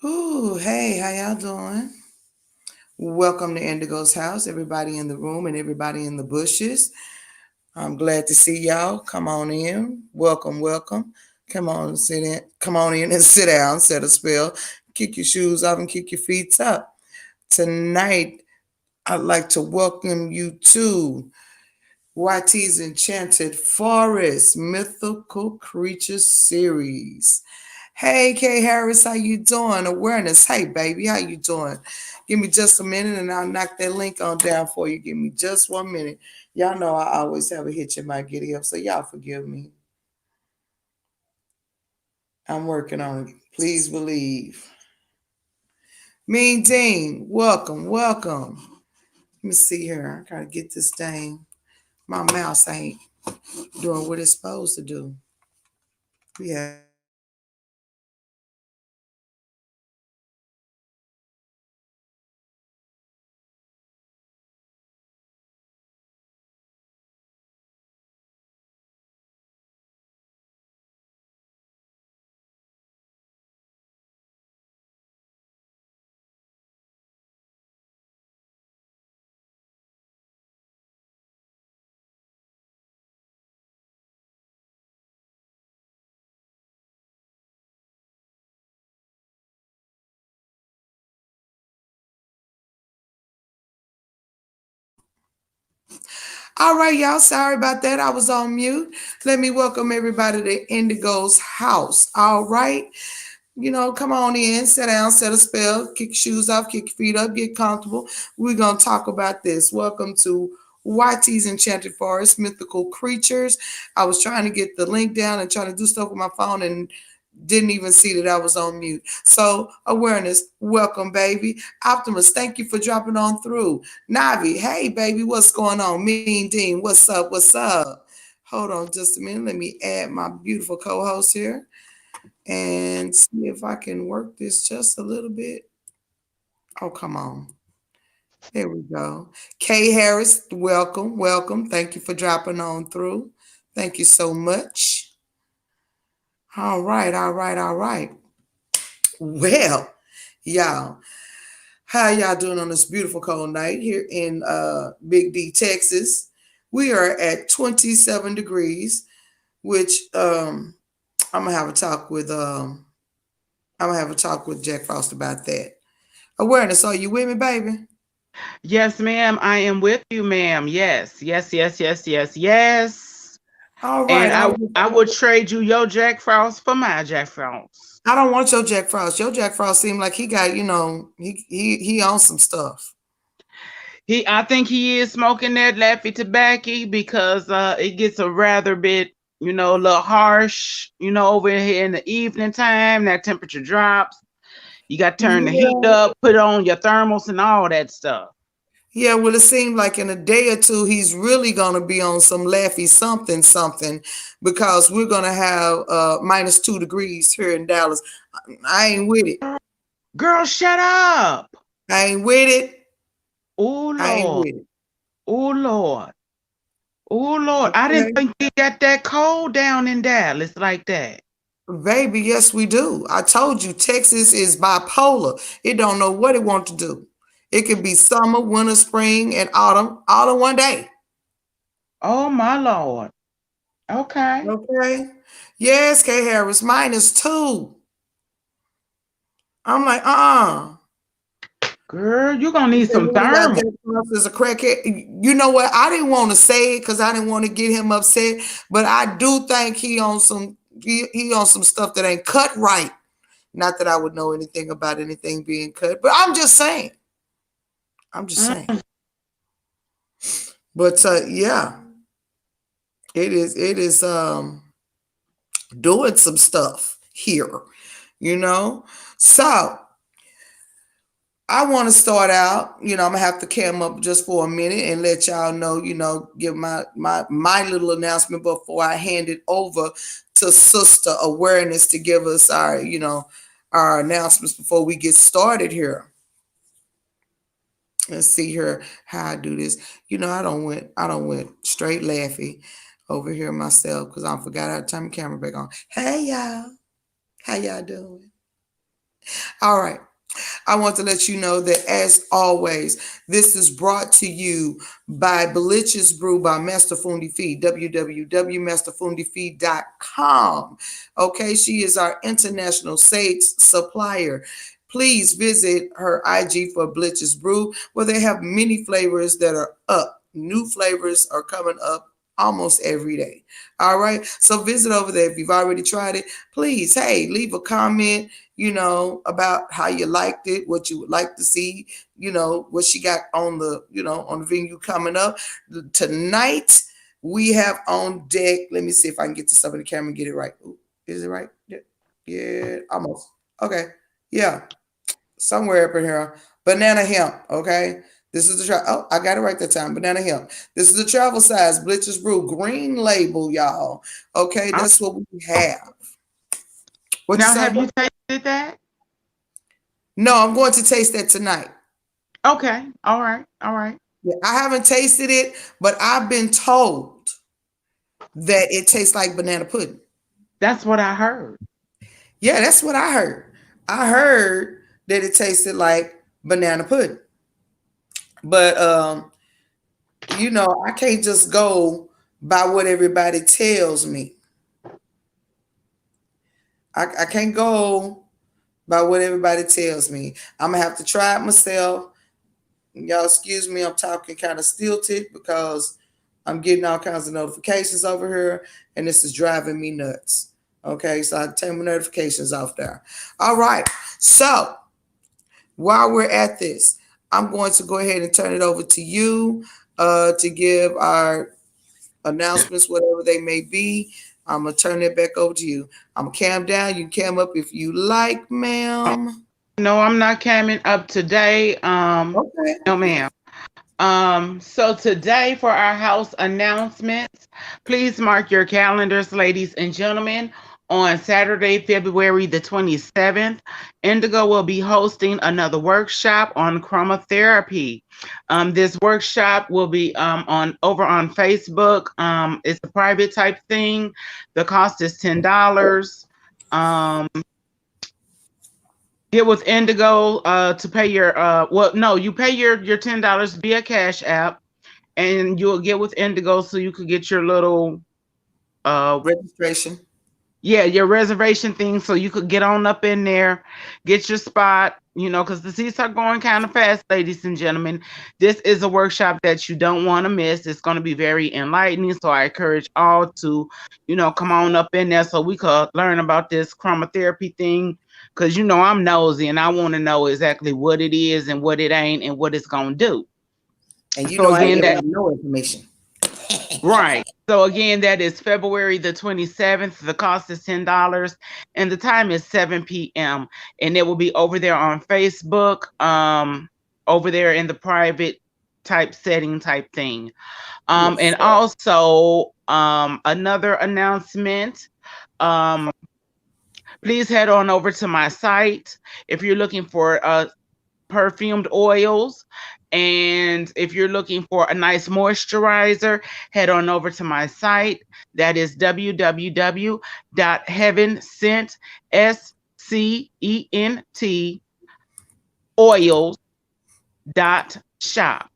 Ooh, hey, how y'all doing? Welcome to Indigo's house, everybody in the room and everybody in the bushes. I'm glad to see y'all. Come on in. Welcome, welcome. Come on, sit in. Come on in and sit down. Set a spell. Kick your shoes off and kick your feet up. Tonight, I'd like to welcome you to YT's Enchanted Forest Mythical Creatures series. Hey, Kay Harris, how you doing? Awareness, hey, baby, how you doing? Give me just a minute and I'll knock that link on down for you. Give me just 1 minute. Y'all know I always have a hitch in my giddy up, so y'all forgive me. I'm working on it. Please believe. Mean Dean, welcome, welcome. Let me see here. I gotta get this thing. My mouse ain't doing what it's supposed to do. We have all right, y'all. Sorry about that. I was on mute. Let me welcome everybody to Indigo's house. All right. Come on in, sit down, set a spell, kick your shoes off, kick your feet up, get comfortable. We're going to talk about this. Welcome to YT's Enchanted Forest, Mythical Creatures. I was trying to get the link down and trying to do stuff with my phone and didn't even see that I was on mute. So, awareness, welcome, baby. Optimus, thank you for dropping on through. Navi, hey, baby, what's going on? Mean Dean, what's up? What's up? Hold on just a minute. Let me add my beautiful co-host here and see if I can work this just a little bit. Oh, come on. There we go. Kay Harris, welcome, welcome. Thank you for dropping on through. Thank you so much. All right, all right, all right. Well, y'all, how y'all doing on this beautiful cold night here in Big D, Texas? We are at 27 degrees, which I'm gonna have a talk with Jack Frost about that. Awareness, are you with me, baby? Yes, ma'am. I am with you, ma'am. Yes, yes, yes, yes, yes, yes. All And right, I would trade you your Jack Frost for my Jack Frost. I don't want your Jack Frost. Your Jack Frost seemed like he got, he on some stuff. I think he is smoking that Laffy tobacco because it gets a rather bit, a little harsh, over here in the evening time. That temperature drops. You got to turn the heat Yeah. up, put on your thermals and all that stuff. Yeah, well, it seemed like in a day or two he's really gonna be on some laffy something something because we're gonna have -2 degrees here in Dallas. I ain't with it. Girl, shut up. I ain't with it. Oh I ain't Lord. with it. Oh Lord. Oh Lord. I didn't Okay. think you got that cold down in Dallas like that. Baby, yes, we do. I told you Texas is bipolar. It don't know what it wants to do. It could be summer, winter, spring, and autumn all in one day. Oh my Lord. Okay. Okay. Yes, K Harris, -2. I'm like, Girl, you're gonna need And some then we got thermal. Jack Frost as a crackhead. You know what? I didn't want to say it because I didn't want to get him upset, but I do think he on some stuff that ain't cut right. Not that I would know anything about anything being cut, but I'm just saying. I'm just saying. Mm, But yeah, it is doing some stuff here, you know. So I want to start out, I'm gonna have to cam up just for a minute and let y'all know, give my little announcement before I hand it over to Sister Awareness to give us our announcements before we get started here. Let's see here how I do this. I don't went straight laughy over here myself because I forgot how to turn my camera back on. Hey y'all, how y'all doing? All right. I want to let you know that, as always, this is brought to you by Belicious Brew by Master Fundi Feed, www.masterfundifeed.com. Okay, she is our international sage supplier. Please visit her IG for Belicious Brew, where they have many flavors that are up. New flavors are coming up almost every day. All right, so visit over there. If you've already tried it, please, hey, leave a comment, about how you liked it, what you would like to see, what she got on on the venue coming up. Tonight, we have on deck, let me see if I can get this up in the camera and get it right. Ooh, is it right? Yeah, yeah, almost. Okay, yeah, somewhere up in here. Banana hemp, okay? This is the oh, I got it right that time. Banana hemp. This is the travel size Blitchers Brew green label, y'all. Okay, Uh, that's what we have. What you Now, say? have you tasted that? No, I'm going to taste that tonight. Okay. All right. All right. Yeah, I haven't tasted it, but I've been told that it tastes like banana pudding. That's what I heard. Yeah, that's what I heard. I heard that it tasted like banana pudding. But I can't just go by what everybody tells me. I can't go by what everybody tells me. I'm gonna have to try it myself. Y'all excuse me, I'm talking kind of stilted because I'm getting all kinds of notifications over here, and this is driving me nuts. Okay, so I turn my notifications off there. All right, so while we're at this, I'm going to go ahead and turn it over to you to give our announcements, whatever they may be. I'm gonna turn it back over to you. I'm gonna cam down. You can cam up if you like, ma'am. No, I'm not coming up today. Okay. No, ma'am. So today for our house announcements, please mark your calendars, ladies and gentlemen. On Saturday, February the 27th, Indigo will be hosting another workshop on chromotherapy. This workshop will be on over on Facebook. It's a private type thing. The cost is $10. Um, Get with Indigo to pay your no, you pay your $10 via Cash App, and you'll get with Indigo so you could get your little uh Registration. yeah, your reservation thing so you could get on up in there, get your spot, because the seats are going kind of fast, ladies and gentlemen. This is a workshop that you don't want to miss. It's going to be very enlightening. So I encourage all to, come on up in there so we could learn about this chromotherapy thing. Because, I'm nosy and I want to know exactly what it is and what it ain't and what it's going to do. And you So know I ain't again, giving that out no information. right. So again, that is February the 27th. The cost is $10 and the time is 7 p.m. And it will be over there on Facebook, over there in the private type setting type thing. Yes. And also another announcement. Um, Please head on over to my site if you're looking for perfumed oils. And if you're looking for a nice moisturizer, head on over to my site. That is www.heavenscentoils.shop.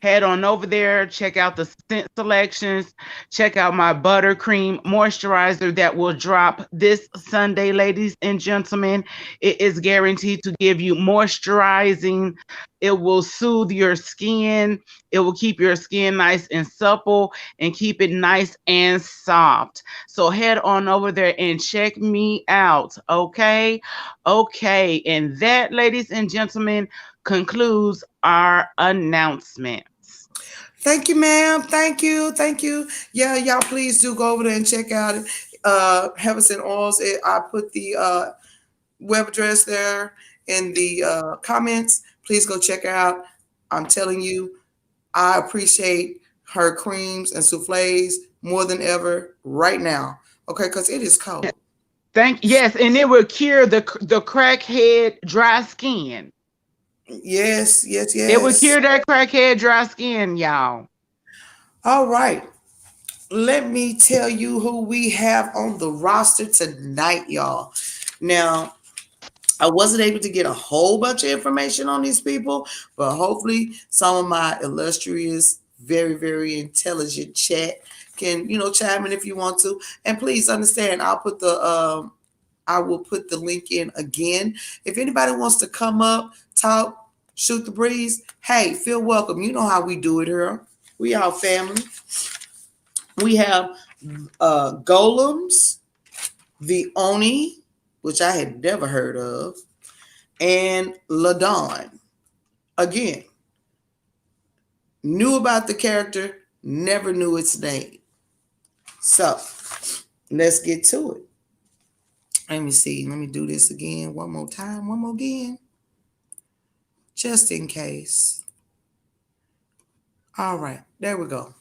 Head on over there, check out the scent selections, check out my buttercream moisturizer that will drop this Sunday, ladies and gentlemen. It is guaranteed to give you moisturizing. It will soothe your skin. It will keep your skin nice and supple and keep it nice and soft. So head on over there and check me out. Okay. Okay. And that, ladies and gentlemen, concludes our announcement. Thank you, ma'am. Thank you. Thank you. Yeah, y'all please do go over there and check out it. Heavens and Oils. I put the web address there in the comments. Please go check her out. I'm telling you, I appreciate her creams and souffles more than ever right now. Okay, because it is cold. Yes, and it will cure the crackhead dry skin. Yes, yes, It will yes. cure that crackhead dry skin, y'all. All right. Let me tell you who we have on the roster tonight, y'all. Now, I wasn't able to get a whole bunch of information on these people, but hopefully some of my illustrious, very, very intelligent chat can, chime in if you want to. And please understand, I will put the link in again. If anybody wants to come up, talk, shoot the breeze, hey, feel welcome. You know how we do it here. We all family. We have golems, the Oni, which I had never heard of, and Ladawn. Again, knew about the character, never knew its name. So let's get to it. Let me see. Let me do this again one more time, one more again, just in case. All right, there we go.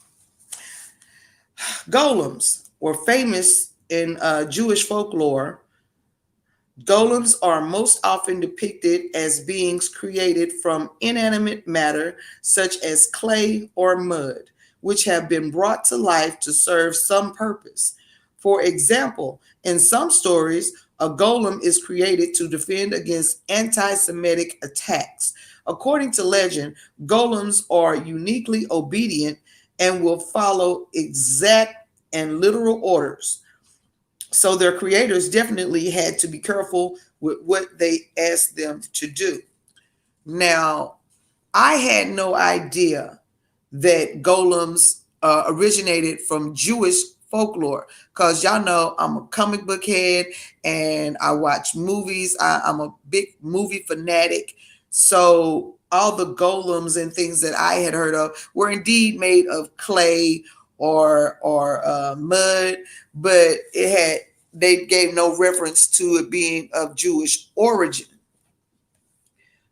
Golems were famous in Jewish folklore. Golems are most often depicted as beings created from inanimate matter, such as clay or mud, which have been brought to life to serve some purpose. For example, in some stories, a golem is created to defend against anti Semitic attacks. According to legend, golems are uniquely obedient and will follow exact and literal orders. So their creators definitely had to be careful with what they asked them to do. Now, I had no idea that golems originated from Jewish folklore because y'all know I'm a comic book head and I watch movies. I'm a big movie fanatic. So all the golems and things that I had heard of were indeed made of clay or mud, but they gave no reference to it being of Jewish origin.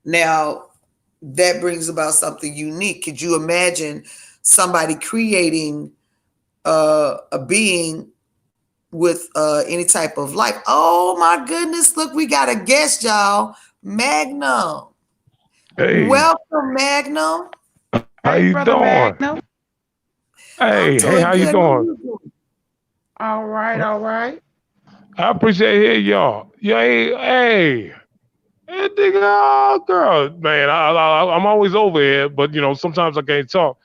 Now, that brings about something unique. Could you imagine somebody creating a being with any type of life? Oh my goodness! Look, we got a guest, y'all. Magnum, Hey, welcome, Magnum. how you Hey, brother doing? Magnum. I'm Hey, doing how you good. How are doing? you doing? All right, all right. I appreciate hearing y'all. Yeah, hey, nigga, oh, girl, man, I'm always over here, but sometimes I can't talk.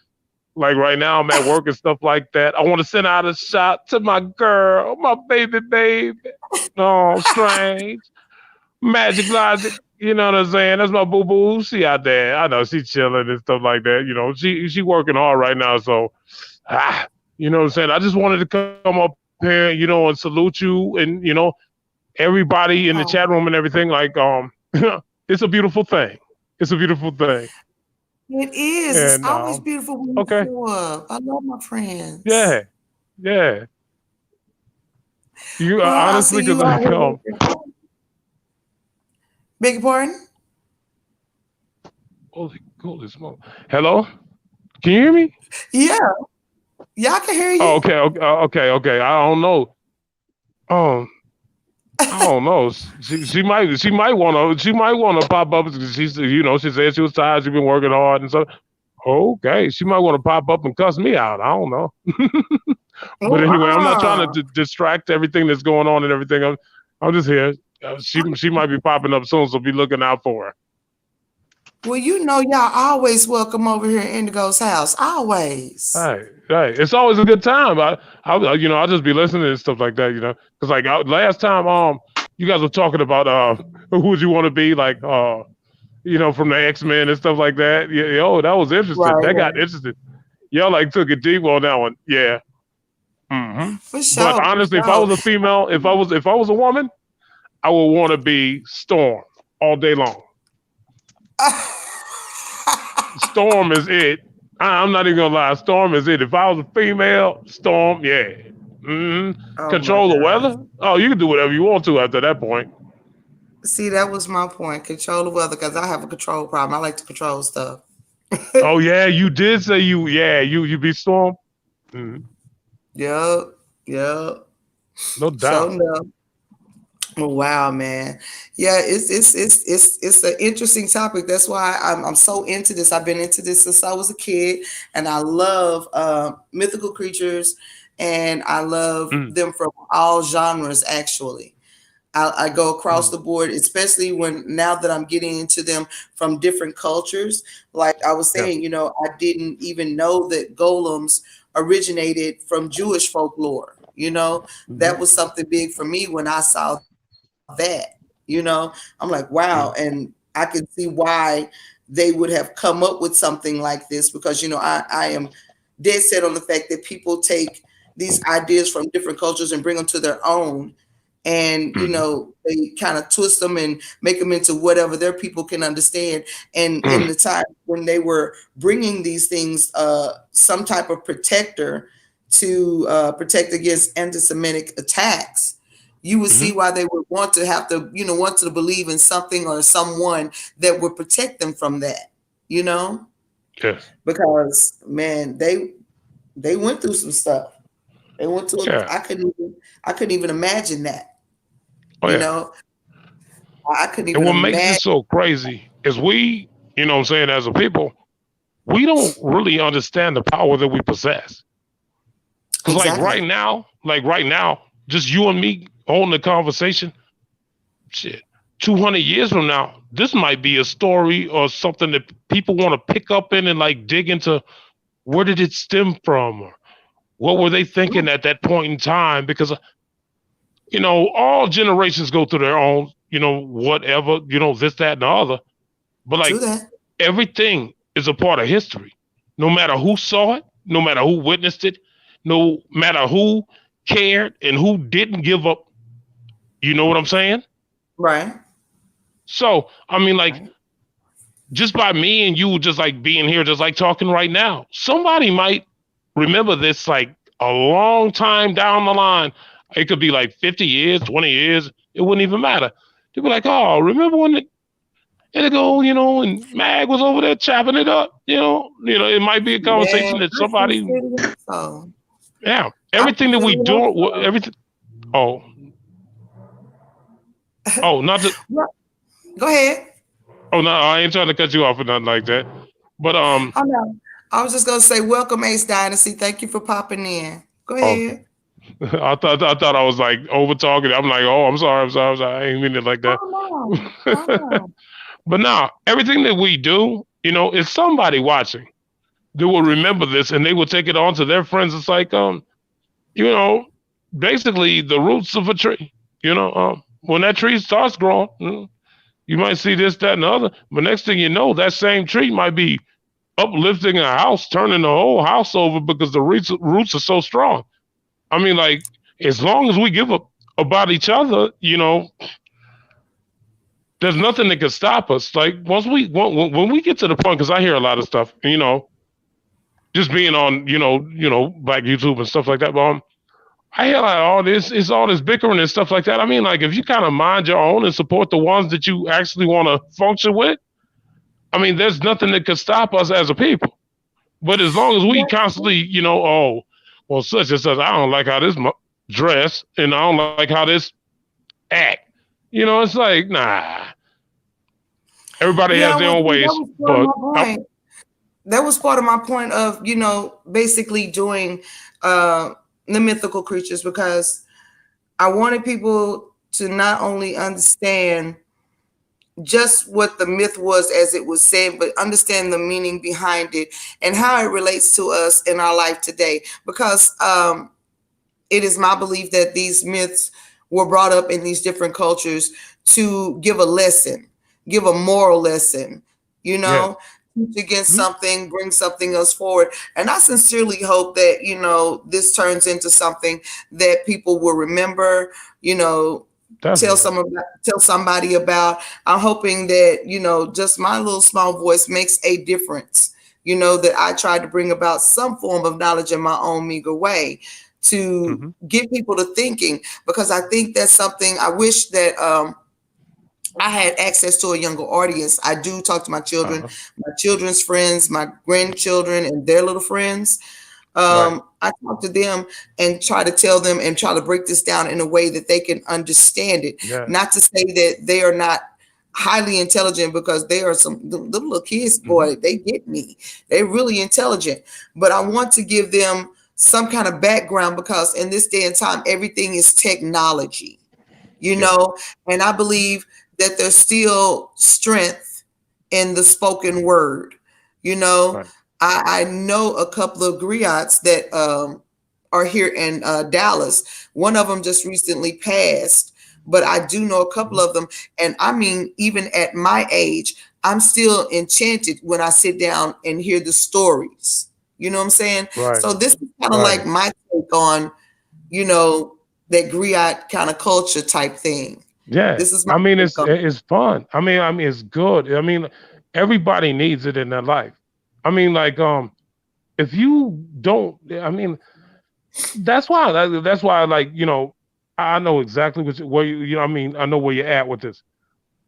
Like right now, I'm at work and stuff like that. I want to send out a shot to my girl, my baby. Oh, strange, magic logic. You know what I'm saying? That's my boo boo. She out there. I know she chilling and stuff like that. She working hard right now, so you know what I'm saying? I just wanted to come up here, and salute you and everybody in the chat Oh, room and everything. Like, it's a beautiful thing. It's a beautiful thing. it is. It's And always beautiful when you okay, show up. I love my friends. yeah, yeah. You Well, I honestly, see because you out like, here working. Beg your pardon? holy smoke. Hello, can you hear me? Yeah, yeah, I can hear Oh, you. okay. I don't know. Um, I don't know. She might wanna pop up because she said she was tired. She's been working hard and so. Okay, she might want to pop up and cuss me out. I don't know. But anyway, I'm not trying to Uh-uh. distract everything that's going on and everything. I'm just here. She might be popping up soon, so be looking out for her. Well, y'all always welcome over here in Indigo's house. Always. Hey, it's always a good time. I'll just be listening and stuff like that. Because like last time, you guys were talking about who would you want to be, like from the X-Men and stuff like that. Yeah, that was interesting. Right, That got right. interesting. Y'all like took it deep on that one. Yeah. For But sure, for honestly, if I sure. was a female, if I was a woman, I would want to be Storm all day long. Storm is it. I'm not even gonna lie. Storm is it. If I was a female, Storm, yeah. Oh my Control the God. weather. Oh, you can do whatever you want to after that point. See, that was my point. Control the weather because I have a control problem. I like to control stuff. Oh yeah, you did say you. Yeah, you be Storm. Mhm. Yep, yep. No So doubt. no. Oh, wow, man. Yeah, it's an interesting topic. That's why I'm so into this. I've been into this since I was a kid, and I love mythical creatures, and I love Mm. them from all genres actually. I go across Mm. the board, especially when now that I'm getting into them from different cultures. Like I was Yeah. saying, I didn't even know that golems originated from Jewish folklore. Hmm. That was something big for me when I saw that. I'm like, wow. And Yeah. I can see why they would have come up with something like this because, I am dead set on the fact that people take these ideas from different cultures and bring them to their own, and Hmm. they kind of twist them and make them into whatever their people can understand. And in the time when they were bringing these things, some type of protector to protect against anti-Semitic attacks, you would Hmm. see why they would want to have to, want to believe in something or someone that would protect them from that, you know, Yes. because man, they went through some stuff. They went to, Yeah. I couldn't even imagine that, Oh you yeah. know, I couldn't And even what makes imagine. this so crazy is we, what I'm saying, as a people, we don't really understand the power that we possess. Because Exactly. like right now, just you and me holding the conversation, shit, 200 years from now, this might be a story or something that people want to pick up in and like dig into. Where did it stem from? Or what were they thinking at that point in time? Because, all generations go through their own, whatever, this, that, and the other. But True like that. everything is a part of history. No matter who saw it, no matter who witnessed it, no matter who cared and who didn't give up. You know what I'm saying? Right. So, I mean, like, Right. just by me and you just like being here, just like talking right now, somebody might remember this like a long time down the line. It could be like 50 years, 20 years. It wouldn't even matter. They'd be like, oh, remember when it'll go, and Mag was over there chopping it up. It might be a Man, conversation that I can somebody, sit in so yeah, I everything can that sit we in on do, so. everything. Oh, not to. Well, go ahead. Oh no, I ain't trying to cut you off or nothing like that. But Oh no. I was just gonna say welcome Ace Dynasty. Thank you for popping in. Go oh, ahead. I thought I was like over talking. I'm like, oh, I'm sorry. I ain't mean it like that. Oh no. Oh no. But now everything that we do, is somebody watching. They will remember this and they will take it on to their friends. It's like, you know, basically the roots of a tree. When that tree starts growing, you might see this, that, and the other. But next thing you know, that same tree might be uplifting a house, turning the whole house over because the roots are so strong. I mean, like, as long as we give up about each other, there's nothing that can stop us. Like, when we get to the point, because I hear a lot of stuff, just being on, Black YouTube and stuff like that. But I hear like all this, it's all this bickering and stuff like that. I mean, like, if you kind of mind your own and support the ones that you actually want to function with, I mean, there's nothing that could stop us as a people. But as long as we constantly, oh, well, such and such, I don't like how this dress, and I don't like how this act. It's like, nah. Everybody has Yeah, their well, own see, that ways, was part of but my point. That was part of my point of, basically doing the mythical creatures because I wanted people to not only understand just what the myth was as it was said, but understand the meaning behind it and how it relates to us in our life today. Because it is my belief that these myths were brought up in these different cultures to give a lesson, give a moral lesson, you yes. know, teach against Mhm. something, bring something else forward. And I sincerely hope that, this turns into something that people will remember, Definitely. tell somebody about. I'm hoping that, just my little small voice makes a difference, that I try to bring about some form of knowledge in my own meager way to Hmm. get people to thinking, because I think that's something I wish that I had access to a younger audience. I do talk to Uh-huh. my children's friends, my grandchildren, and their little friends. Right. I talk to them and try to tell them and try to break this down in a way that they can understand it. Yes. Not to say that they are not highly intelligent, because they are the little kids, Hmm. boy, they get me. They're really intelligent. But I want to give them some kind of background, because in this day and time, everything is technology. you Yeah. know, and I believe that there's still strength in the spoken word. You know, Right. I know a couple of griots that are here in Dallas. One of them just recently passed, but I do know a couple Mhm. of them. And I mean, even at my age, I'm still enchanted when I sit down and hear the stories. You know what I'm saying? Right. So this is kind of like Right. my take on, you know, that griot kind of culture type thing. Yeah. This is my I mean, take on it. it's fun. I mean, it's good. I mean, everybody needs it in their life. I mean, like, if you don't, I mean, that's why, like, I know exactly where you know, I mean, I know where you're at with this.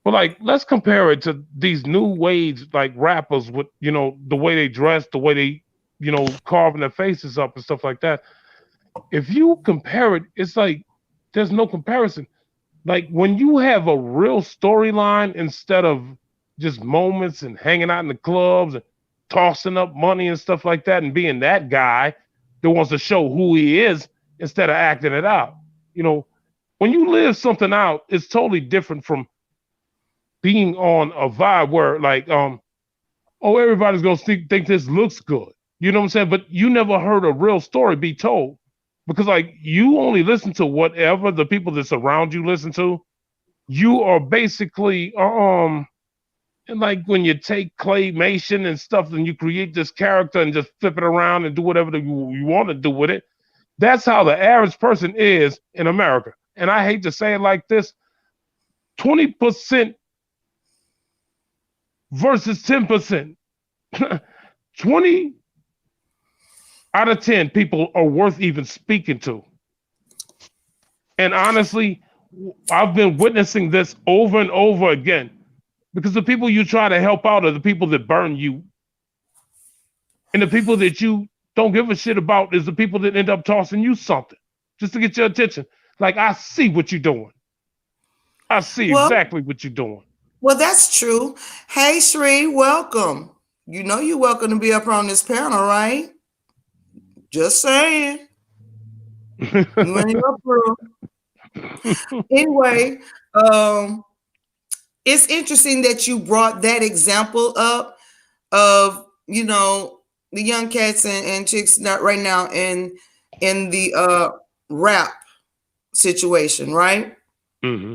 But like, let's compare it to these new ways, like rappers with, the way they dress, the way they, carving their faces up and stuff like that. If you compare it, it's like there's no comparison. Like when you have a real storyline instead of just moments and hanging out in the clubs and tossing up money and stuff like that and being that guy that wants to show who he is instead of acting it out. You know, when you live something out, it's totally different from being on a vibe where like oh, everybody's gonna think this looks good. You know what I'm saying? But you never heard a real story be told because like you only listen to whatever the people that surround you listen to. You are basically and like when you take claymation and stuff and you create this character and just flip it around and do whatever you want to do with it. That's how the average person is in America. And I hate to say it like this, 20% versus 10%. 20 out of 10 people are worth even speaking to. And honestly, I've been witnessing this over and over again because the people you try to help out are the people that burn you. And the people that you don't give a shit about is the people that end up tossing you something just to get your attention. Like, I see what you're doing. I see Well, exactly what you're doing. well, that's true. Hey, Shree, welcome. You know you're welcome to be up on this panel, right? Just saying. You and your crew. Anyway, um, it's interesting that you brought that example up of, the young cats and chicks not right now in the rap situation, right? hmm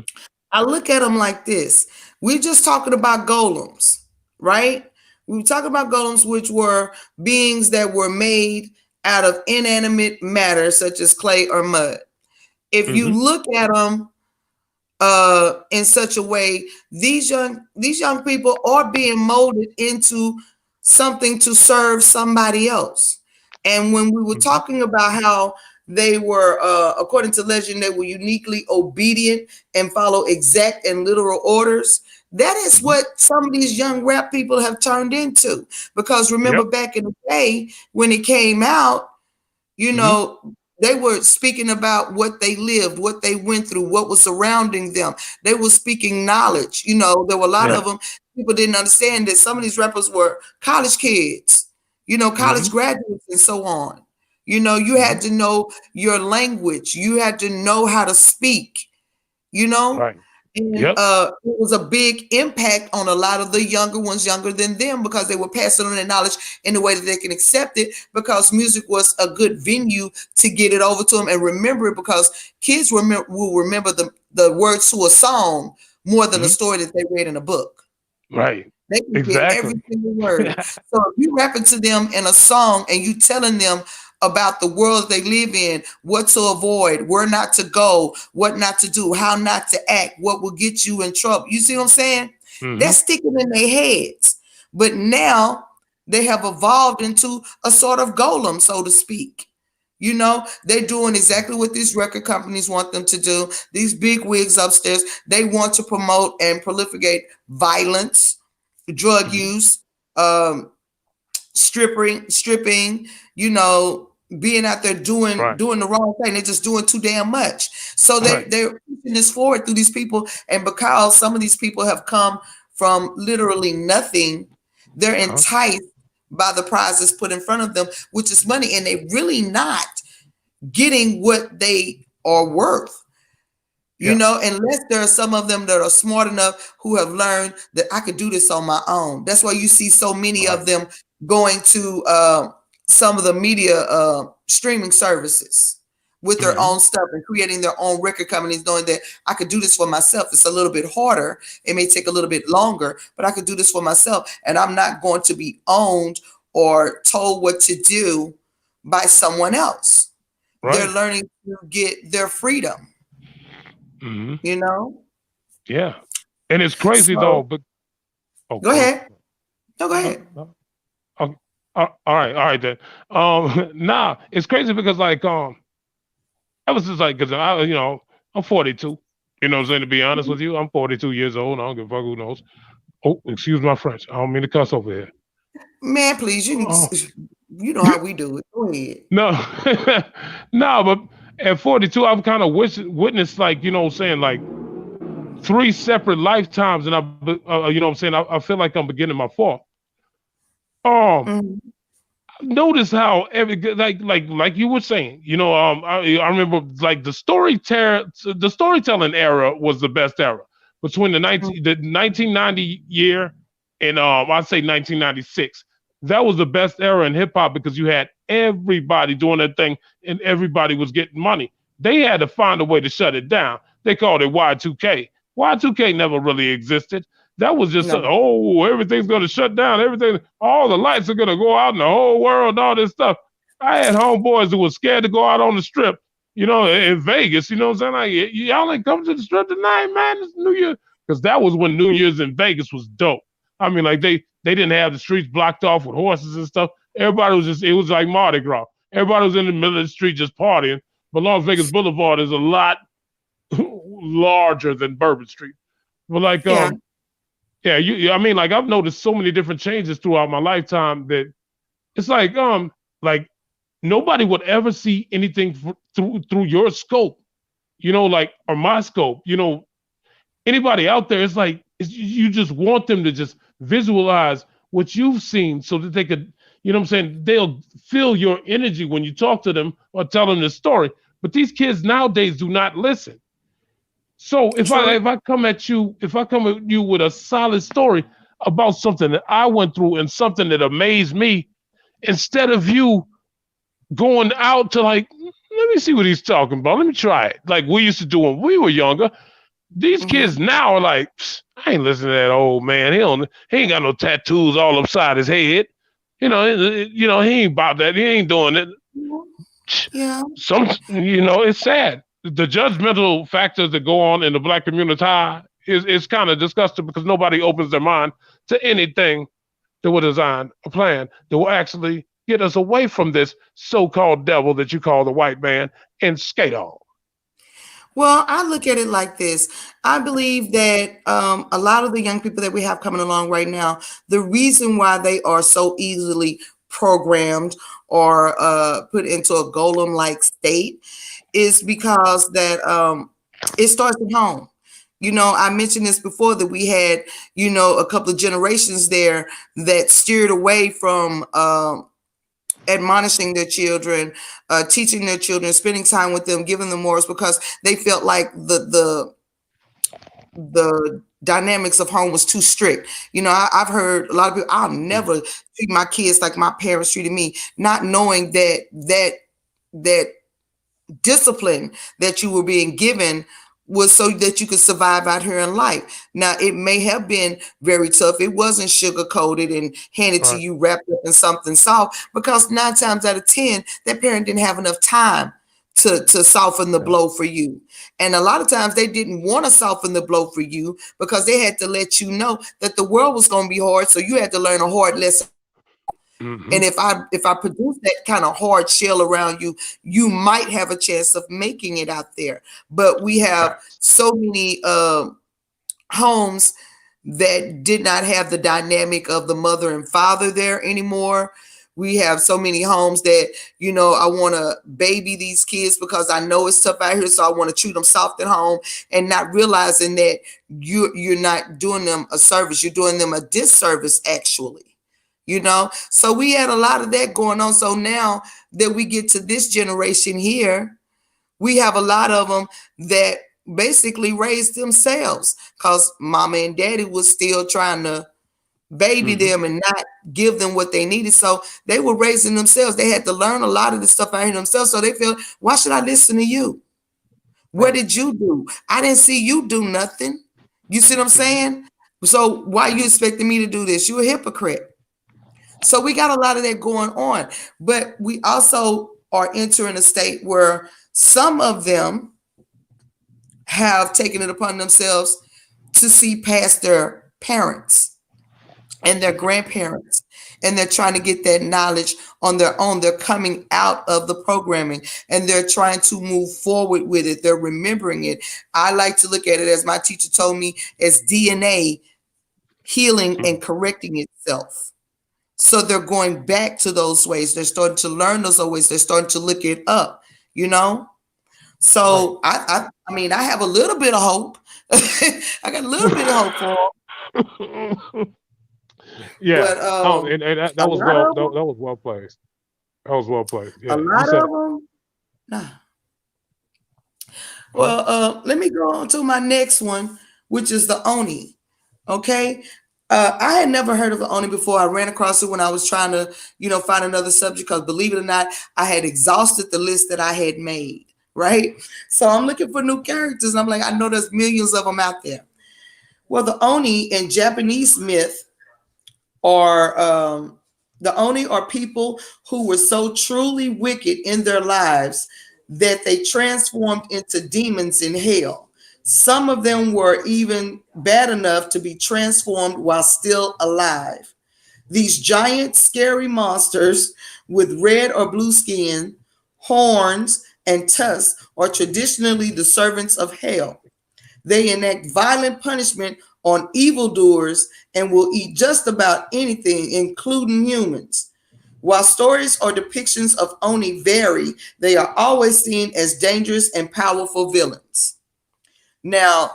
I look at them like this. We're just talking about golems, right? We were talking about golems, which were beings that were made out of inanimate matter, such as clay or mud. If you hmm look at them in such a way, these young people are being molded into something to serve somebody else. And when we were hmm talking about how they were, according to legend, they were uniquely obedient and follow exact and literal orders. That is hmm what some of these young rap people have turned into. Because remember Yep. back in the day when it came out, you hmm know, they were speaking about what they lived, what they went through, what was surrounding them. They were speaking knowledge. There were a lot Yeah. of them. People didn't understand that some of these rappers were college kids, college hmm graduates and so on. You hmm had to know your language. You had to know how to speak, you know? Right. And Yep. it was a big impact on a lot of the younger ones, younger than them, because they were passing on their knowledge in a way that they can accept it. Because music was a good venue to get it over to them and remember it. Because kids will remember the words to a song more than a hmm story that they read in a book. Right. They can get every Exactly. single word. So if you rapping to them in a song and you telling them about the world they live in, what to avoid, where not to go, what not to do, how not to act, what will get you in trouble. You see what I'm saying? hmm That's sticking in their heads. But now they have evolved into a sort of golem, so to speak. They're doing exactly what these record companies want them to do. These big wigs upstairs, they want to promote and proliferate violence, drug hmm use, um, stripping, being out there doing Right. doing the wrong thing. They're just doing too damn much. So Right. they're pushing this forward through these people, and because some of these people have come from literally nothing, they're Uh-huh. enticed by the prizes put in front of them, which is money, and they really not getting what they are worth. You know, unless there are some of them that are smart enough who have learned that I could do this on my own. That's why you see so many Right. of them going to some of the media streaming services with their Hmm. own stuff and creating their own record companies, knowing that I could do this for myself. It's a little bit harder. It may take a little bit longer, but I could do this for myself. And I'm not going to be owned or told what to do by someone else. They're Right. learning to get their freedom, Hmm. you know? Yeah. And it's crazy though, So but oh, go go ahead. ahead. No, go No, ahead. no. Oh, all right then. Nah, it's crazy because like ever since like because I I'm 42. You know what I'm saying? To be honest with you, I'm 42 years old. I don't give a fuck who knows. Oh, excuse my French. I don't mean to cuss over here. Man, please, Oh you know how we do it. Go ahead. no, no, but at 42, I've kind of witnessed like you know what I'm saying like three separate lifetimes, and you know what I'm saying I feel like I'm beginning my fourth. Um, Mhm. Notice how every like you were saying, you know, I remember like the storytelling era was the best era between the 1990 year and I'd say 1996. That was the best era in hip hop because you had everybody doing their thing and everybody was getting money. They had to find a way to shut it down. They called it Y2K. Y2K never really existed. That was just No. oh, everything's gonna shut down. Everything, all the lights are gonna go out in the whole world. All this stuff. I had homeboys who were scared to go out on the strip. You know, in Vegas. You know what I'm saying? Like, y'all ain't come to the strip tonight, man. It's New Year because that was when New Year's in Vegas was dope. I mean, like they didn't have the streets blocked off with horses and stuff. Everybody was just it was like Mardi Gras. Everybody was in the middle of the street just partying. But Las Vegas Boulevard is a lot larger than Bourbon Street. But like Yeah. yeah, I mean, like I've noticed so many different changes throughout my lifetime that it's like nobody would ever see anything through your scope, you know, like or my scope, you know, anybody out there. It's like you just want them to just visualize what you've seen so that they could, you know, what I'm saying they'll feel your energy when you talk to them or tell them the story. But these kids nowadays do not listen. So True. if I come at you with a solid story about something that I went through and something that amazed me, instead of you going out to like, let me see what he's talking about. Let me try it. Like we used to do when we were younger. These Hmm. kids now are like, I ain't listening to that old man. He ain't got no tattoos all upside his head. He ain't about that. He ain't doing it. Yeah. It's sad. The judgmental factors that go on in the black community is kind of disgusting because nobody opens their mind to anything that will design a plan that will actually get us away from this so-called devil that you call the white man and skate on. Well, I look at it like this. I believe that a lot of the young people that we have coming along right now, the reason why they are so easily programmed or put into a golem-like state is because that it starts at home. You know, I mentioned this before that we had, you know, a couple of generations there that steered away from admonishing their children, teaching their children, spending time with them, giving them morals because they felt like the dynamics of home was too strict. You know, I've heard a lot of people, I'll Mm. never treat my kids like my parents treated me, not knowing that discipline that you were being given was so that you could survive out here in life. Now, it may have been very tough. It wasn't sugar coated and handed to Right. you wrapped up in something soft because 9 times out of 10, that parent didn't have enough time to soften the Yeah. blow for you. And a lot of times they didn't want to soften the blow for you because they had to let you know that the world was going to be hard. So you had to learn a hard lesson. Hmm. And if I produce that kind of hard shell around you, you might have a chance of making it out there. But we have Facts. so many homes that did not have the dynamic of the mother and father there anymore. We have so many homes that, you know, I want to baby these kids because I know it's tough out here, so I want to treat them soft at home, and not realizing that you're not doing them a service, you're doing them a disservice actually. You know, so we had a lot of that going on. So now that we get to this generation here, we have a lot of them that basically raise themselves because mama and daddy was still trying to baby Mm-hmm. them and not give them what they needed. So they were raising themselves. They had to learn a lot of the stuff out here themselves. So they feel, why should I listen to you? What Right. did you do? I didn't see you do nothing. You see what I'm Mm-hmm. saying? So why you expecting me to do this? You're a hypocrite. So we got a lot of that going on. But we also are entering a state where some of them have taken it upon themselves to see past their parents and their grandparents, and they're trying to get that knowledge on their own. They're coming out of the programming and they're trying to move forward with it. They're remembering it. I like to look at it, as my teacher told me, as DNA healing and correcting itself. So they're going back to those ways. They're starting to learn those ways. They're starting to look it up, you know? Right. So I mean, I have a little bit of hope. I got a little bit of hope for them, Yeah. but And that, a that was lot well of that, them, that was well placed. That was well placed. a Yeah. You lot said of it. them, nah. Huh? Well, let me go on to my next one, which is the Oni. Okay. I had never heard of the Oni before. I ran across it when I was trying to, find another subject because believe it or not, I had exhausted the list that I had made. Right. So I'm looking for new characters. And I'm like, I know there's millions of them out there. Well, the Oni in Japanese myth are the Oni are people who were so truly wicked in their lives that they transformed into demons in hell. Some of them were even bad enough to be transformed while still alive. These giant, scary monsters with red or blue skin, horns, and tusks are traditionally the servants of hell. They enact violent punishment on evildoers and will eat just about anything, including humans. While stories or depictions of Oni vary, they are always seen as dangerous and powerful villains. Now,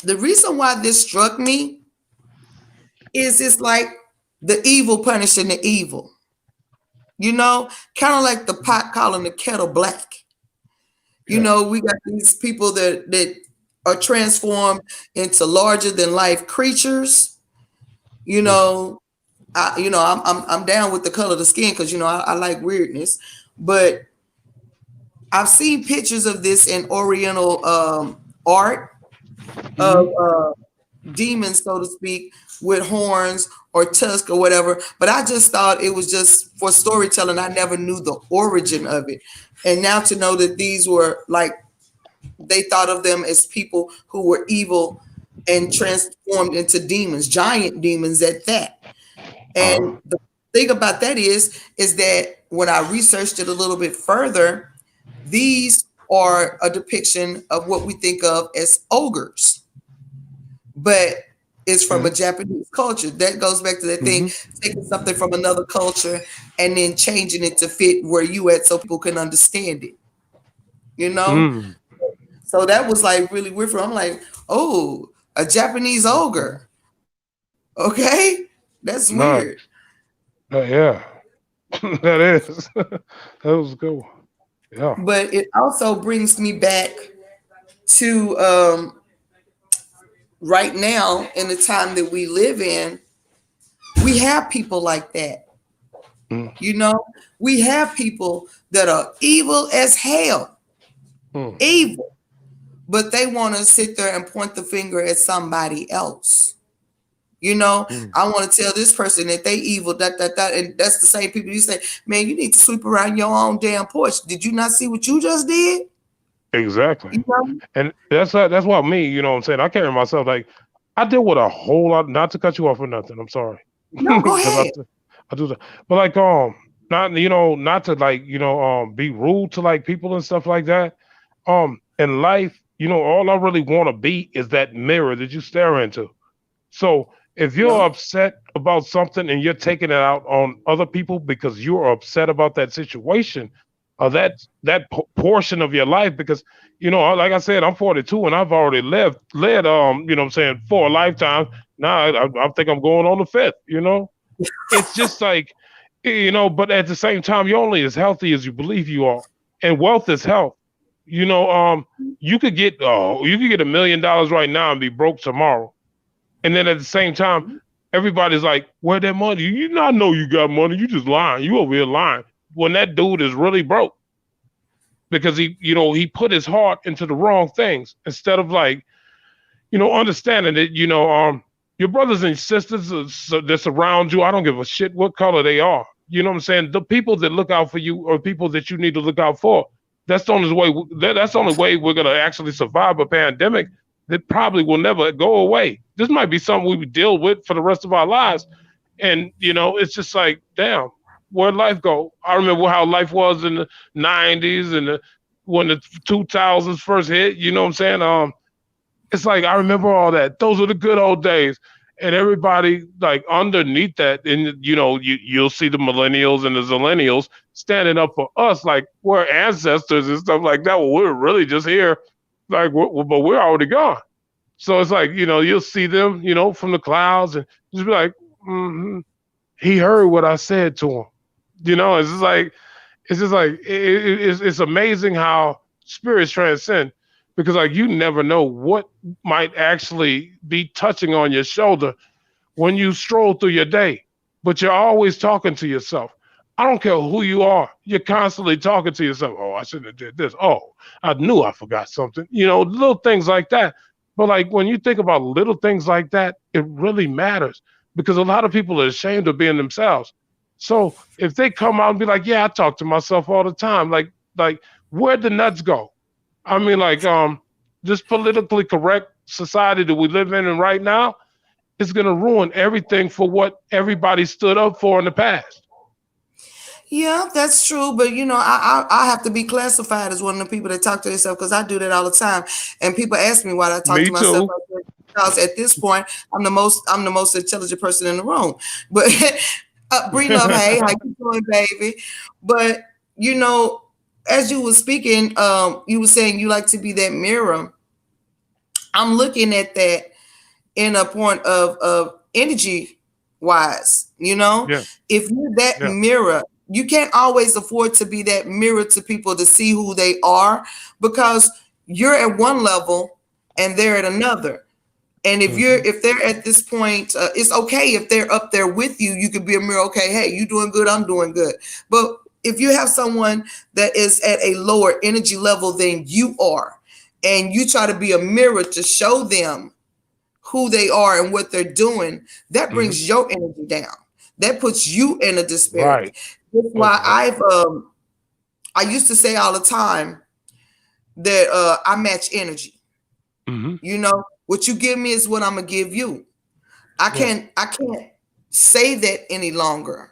the reason why this struck me is it's like the evil punishing the evil, kind of like the pot calling the kettle black. Yeah. We got these people that are transformed into larger than life creatures. You Mm-hmm. know, I'm down with the color of the skin because I like weirdness, but I've seen pictures of this in Oriental art of Mm-hmm. demons, so to speak, with horns or tusk or whatever. But I just thought it was just for storytelling. I never knew the origin of it, and now to know that these were like they thought of them as people who were evil and transformed into demons, giant demons at that. Uh-huh. And the thing about that is that when I researched it a little bit further, these are a depiction of what we think of as ogres, but it's from a Okay. Japanese culture. That goes back to that thing, Mm-hmm. taking something from another culture and then changing it to fit where you at so people can understand it, you know? Mm. So that was like really weird for me. I'm like, oh, a Japanese ogre. Okay. That's weird. Nice. Yeah. That is. That was a good one. Yeah. But it also brings me back to right now in the time that we live in, we have people like that. Mm. You know, we have people that are evil as hell, Mm. evil, but they want to sit there and point the finger at somebody else. Mm. I want to tell this person that they evil, that, and that's the same people you say, man, you need to sweep around your own damn porch. Did you not see what you just did? Exactly. You know? And that's why me, you know what I'm saying? I carry myself like I deal with a whole lot, not to cut you off or nothing. I'm sorry. No, go Because ahead. I do that. But like not not to like, be rude to like people and stuff like that. In life, all I really want to be is that mirror that you stare into. So if you're Yep. upset about something and you're taking it out on other people because you're upset about that situation or that portion of your life, because like I said, I'm 42 and I've already led what I'm saying, 4 lifetimes. Now I think I'm going on the fifth. It's just like but at the same time, you're only as healthy as you believe you are, and wealth is health. You know, you could get $1 million right now and be broke tomorrow. And then at the same time, everybody's like, "Where that money? You not know you got money. You just lying. You over here lying." When that dude is really broke because he put his heart into the wrong things instead of like, understanding that, your brothers and sisters that surround you. I don't give a shit what color they are. You know what I'm saying? The people that look out for you are people that you need to look out for. That's the only way. That's the only way we're gonna actually survive a pandemic that probably will never go away. This might be something we would deal with for the rest of our lives. And it's just like, damn, where'd life go? I remember how life was in the '90s and when the 2000s first hit. You know what I'm saying? It's like I remember all that. Those were the good old days. And everybody like underneath that, and you'll see the millennials and the zillennials standing up for us, like we're ancestors and stuff like that. Well, we're really just here, like, but we're already gone. So it's like you'll see them, from the clouds, and just be like, he heard what I said to him. It's amazing how spirits transcend, because like you never know what might actually be touching on your shoulder when you stroll through your day, but you're always talking to yourself. I don't care who you are. You're constantly talking to yourself. Oh, I shouldn't have did this. Oh, I knew I forgot something. Little things like that. But like when you think about little things like that, it really matters, because a lot of people are ashamed of being themselves. So if they come out and be like, yeah, I talk to myself all the time, like where'd the nuts go? I mean, like, this politically correct society that we live in right now is going to ruin everything for what everybody stood up for in the past. Yeah, that's true. But I have to be classified as one of the people that talk to themselves, because I do that all the time. And people ask me why I talk Me to myself too. like that, because at this point I'm the most intelligent person in the room. But Bree Love, hey, how you doing, baby? But as you were speaking, you were saying you like to be that mirror. I'm looking at that in a point of energy wise. Yeah, If you're that yeah. mirror, you can't always afford to be that mirror to people to see who they are, because you're at one level and they're at another. And Hmm. if they're at this point, it's okay if they're up there with you. You could be a mirror. Okay, hey, you doing good? I'm doing good. But if you have someone that is at a lower energy level than you are, and you try to be a mirror to show them who they are and what they're doing, that Hmm. brings your energy down. That puts you in a disparity. Right. That's why Okay. I used to say all the time that I match energy. Hmm. What you give me is what I'm gonna give you. Yeah. I can't say that any longer.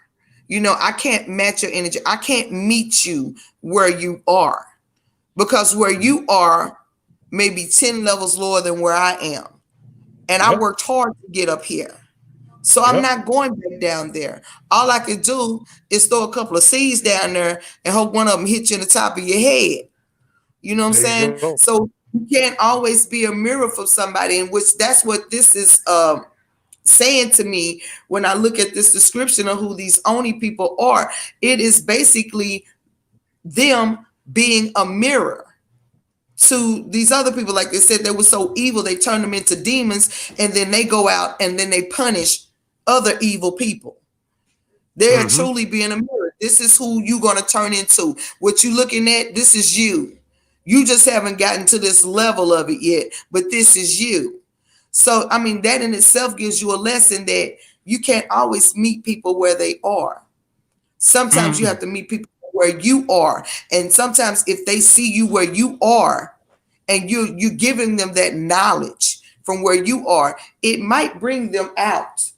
I can't match your energy. I can't meet you where you are, because where Hmm. you are may be 10 levels lower than where I am. And I Yeah. worked hard to get up here. So I'm Yeah. not going back down there. All I could do is throw a couple of seeds down there and hope one of them hit you in the top of your head. You know what I'm There you saying? go. So you can't always be a mirror for somebody, in which that's what this is saying to me when I look at this description of who these Oni people are. It is basically them being a mirror to these other people. Like they said, they were so evil, they turned them into demons, and then they go out and then they punish other evil people. They are Hmm. truly being a mirror. This is who you're going to turn into. What you looking at, this is you. You just haven't gotten to this level of it yet, but this is you. So, I mean, that in itself gives you a lesson that you can't always meet people where they are. Sometimes you Hmm. have to meet people where you are. And sometimes if they see you where you are and you're giving them that knowledge from where you are, it might bring them out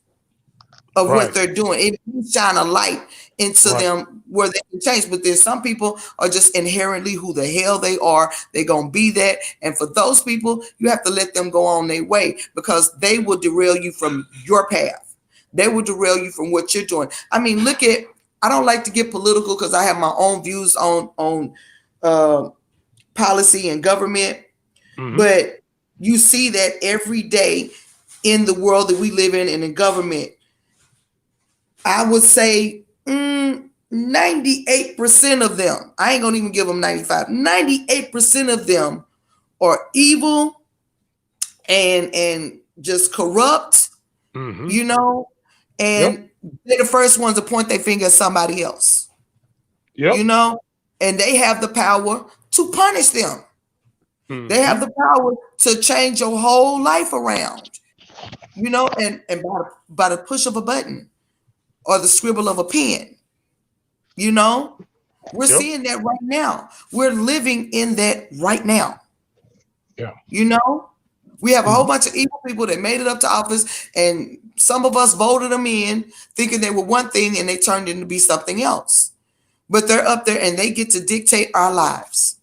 of what Right. they're doing. It may shine a light into Right. them where they can change. But then some people are just inherently who the hell they are. They're gonna be that. And for those people, you have to let them go on their way, because they will derail you from your path. They will derail you from what you're doing. I mean, look at, I don't like to get political because I have my own views on uh, policy and government, Hmm. but you see that every day in the world that we live in and in government. I would say 98% of them, I ain't gonna even give them 95, 98% of them are evil and just corrupt, Mm-hmm. you know, Yep. and they're the first ones to point their finger at somebody else, Yep. you know, and they have the power to punish them. They Mm-hmm. have the power to change your whole life around, you know, and by the push of a button or the scribble of a pen, you know. We're Yep. seeing that right now. We're living in that right now, Yeah. you know. We have a whole Mm-hmm. bunch of evil people that made it up to office, and some of us voted them in thinking they were one thing and they turned into be something else. But they're up there and they get to dictate our lives.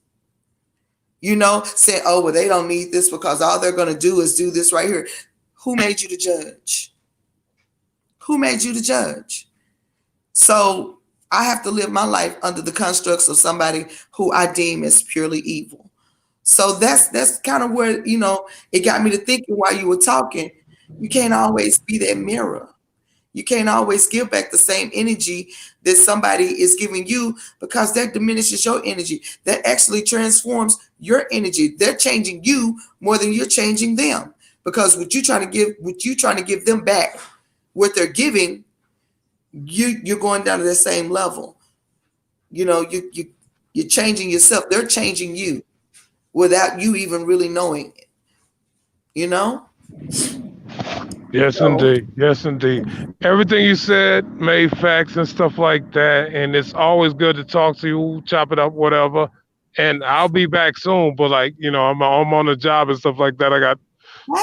You know, say, oh, well, they don't need this because all they're going to do is do this right here. Who made you to judge? Who made you to judge? So I have to live my life under the constructs of somebody who I deem as purely evil. So that's kind of where, you know, it got me to thinking while you were talking. You can't always be that mirror. You can't always give back the same energy that somebody is giving you, because that diminishes your energy. That actually transforms your energy. They're changing you more than you're changing them. Because what you trying to give them back, what they're giving, you're going down to the same level. You know, you're changing yourself. They're changing you without you even really knowing it, you know? Yes, So, indeed. Yes, indeed. Everything you said made facts and stuff like that, and it's always good to talk to you, chop it up, whatever. And I'll be back soon, but like I'm on a job and stuff like that.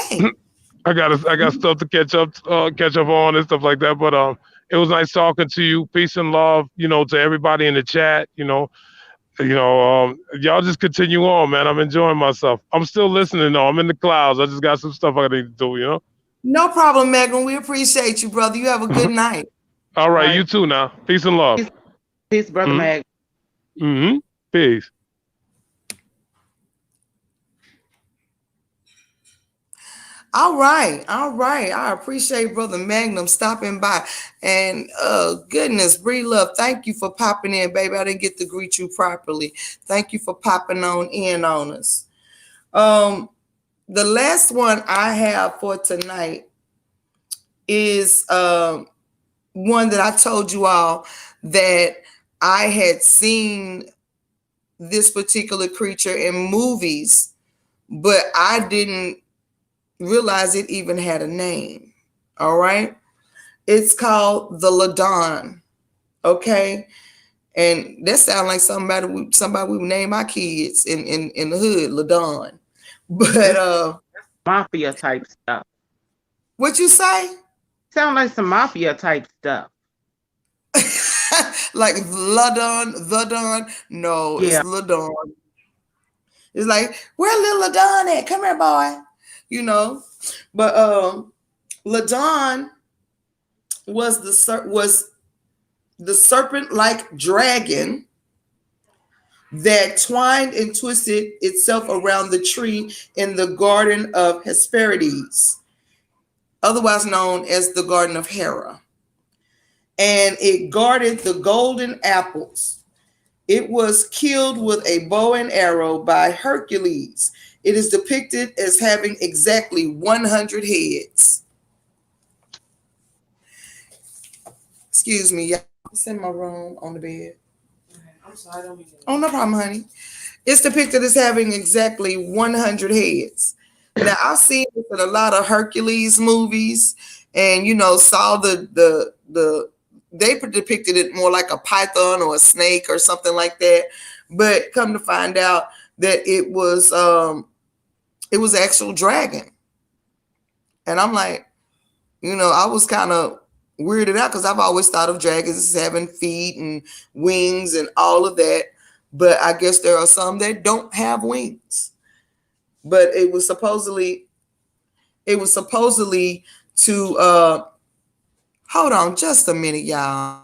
hey, I got stuff to catch up on and stuff like that. But it was nice talking to you. Peace and love, to everybody in the chat. Y'all just continue on, man. I'm enjoying myself. I'm still listening though. I'm in the clouds. I just got some stuff I need to do. no problem, Megan. We appreciate you, brother. You have a good night. All All right, right. you too now. Peace and love. Peace, peace, brother Mm-hmm. Mag. Mm-hmm. Peace. All right, all right. I appreciate Brother Magnum stopping by. And goodness, Bree Love, thank you for popping in, baby. I didn't get to greet you properly. Thank you for popping on in on us. Um, the last one I have for tonight is one that I told you all that I had seen this particular creature in movies, but I didn't realize it even had a name. All right. It's called the Ladawn. Okay. And that sounds like somebody we would name our kids in the hood, Ladawn. But That's mafia type stuff. what you say? Sound like some mafia type stuff. Like Ladon, the Don? No, it's Yeah. Ladon. It's like, where little Ladon at? Come here, boy. You know. But Ladon was the serpent-like dragon that twined and twisted itself around the tree in the Garden of Hesperides, otherwise known as the Garden of Hera. And it guarded the golden apples. It was killed with a bow and arrow by Hercules. It is depicted as having exactly 100 heads. Excuse me, y'all. It's in my room on the bed. I'm sorry, don't be. Oh, no problem, honey. It's depicted as having exactly 100 heads. Now, I've seen this in a lot of Hercules movies, and saw the they depicted it more like a python or a snake or something like that. But come to find out that it was actual dragon, and I'm like, I was kind of weirded out because I've always thought of dragons as having feet and wings and all of that. But I guess there are some that don't have wings. But it was supposedly to hold on just a minute, y'all.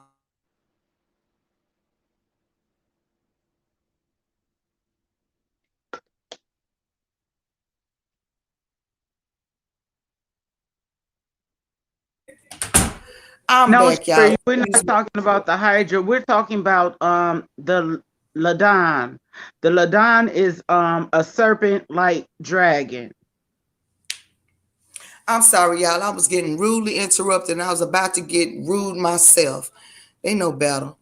I'm No, back, y'all. Sherry, we're not talking about the Hydra. We're talking about the Ladawn. The Ladawn is a serpent like dragon. I'm sorry, y'all. I was getting rudely interrupted and I was about to get rude myself. They know better.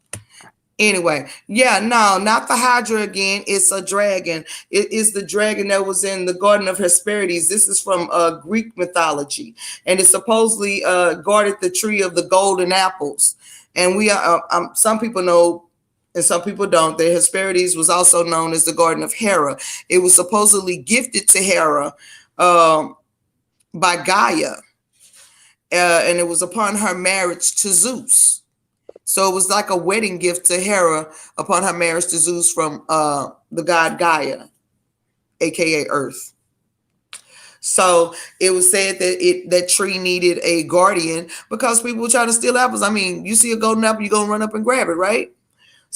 Anyway, yeah, no, not the Hydra again. It's a dragon. It is the dragon that was in the Garden of Hesperides. This is from Greek mythology, and it supposedly guarded the tree of the golden apples. And we are some people know, and some people don't. The Hesperides was also known as the Garden of Hera. It was supposedly gifted to Hera by Gaia, and it was upon her marriage to Zeus. So it was like a wedding gift to Hera upon her marriage to Zeus from the god Gaia, aka Earth. So it was said that that tree needed a guardian because people were trying to steal apples. I mean, you see a golden apple, you're gonna run up and grab it, right?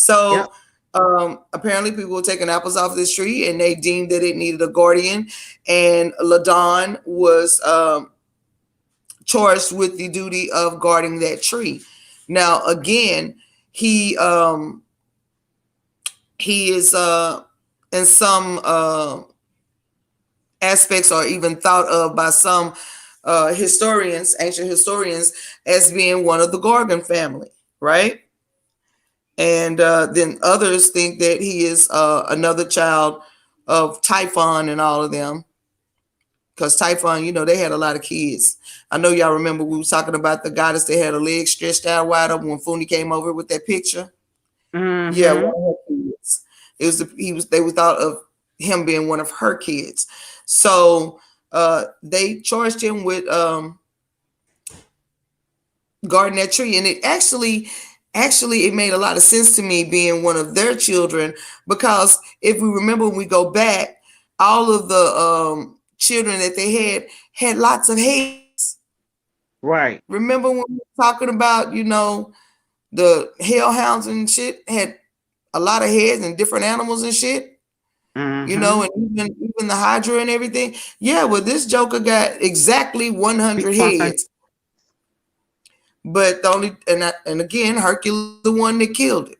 Yep. So apparently people were taking apples off this tree and they deemed that it needed a guardian. And Ladawn was charged with the duty of guarding that tree. Now, again, he is in some aspects or even thought of by some historians, ancient historians, as being one of the Gorgon family, right? And then others think that he is another child of Typhon and all of them. Because Typhon, you know, they had a lot of kids. I know y'all remember we were talking about the goddess that had a leg stretched out wide open when Funi came over with that picture. Yeah, one Mm-hmm. of her kids. They were thought of him being one of her kids. So they charged him with guarding that tree. And it actually it made a lot of sense to me being one of their children, because if we remember when we go back, all of the children that they had lots of heads. Right. Remember when we were talking about, you know, the hellhounds and shit had a lot of heads and different animals and shit, you know, Mm-hmm. and even the Hydra and everything. Yeah, well, this Joker got exactly 100 heads, but the only and again, Hercules the one that killed it.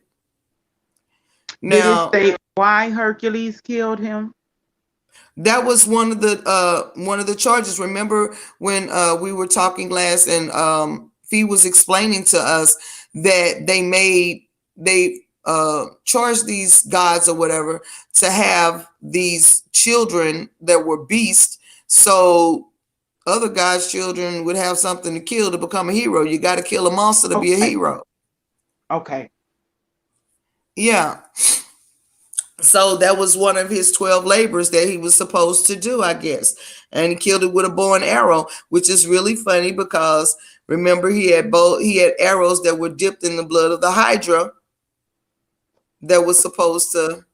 Did it Now, say why Hercules killed him? that was one of the charges. Remember when we were talking last, and Fee was explaining to us that they charged these gods or whatever to have these children that were beasts, so other gods' children would have something to kill to become a hero. You got to kill a monster to be a Okay. hero. Okay. Yeah. So that was one of his 12 labors that he was supposed to do, I guess. And he killed it with a bow and arrow, which is really funny because remember he had arrows that were dipped in the blood of the Hydra that was supposed to